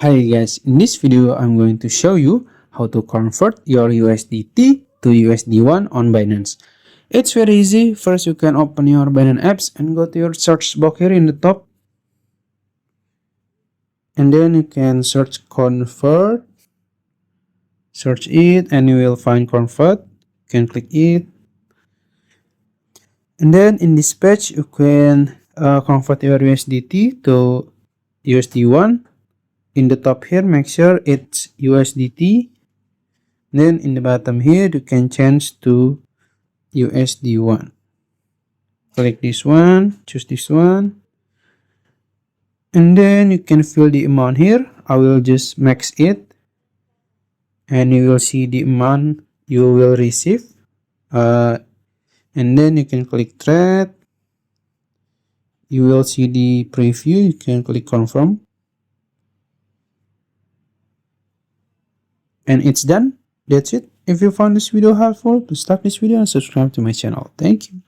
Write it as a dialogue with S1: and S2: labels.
S1: Hi guys, in this video I'm going to show you how to convert your USDT to USD1 on Binance. It's very easy. First you can open your Binance apps and go to your search box here in the top. And then you can search convert. Search it and you will find convert. You can click it. And then in this page you can convert your USDT to USD1. In the top here, make sure it's USDT. Then in the bottom here, you can change to USD1. Click this one, choose this one. And then you can fill the amount here. I will just max it. And you will see the amount you will receive. And then you can click trade. You will see the preview. You can click confirm. And it's done. That's it. If you found this video helpful, please like this video and subscribe to my channel. Thank you.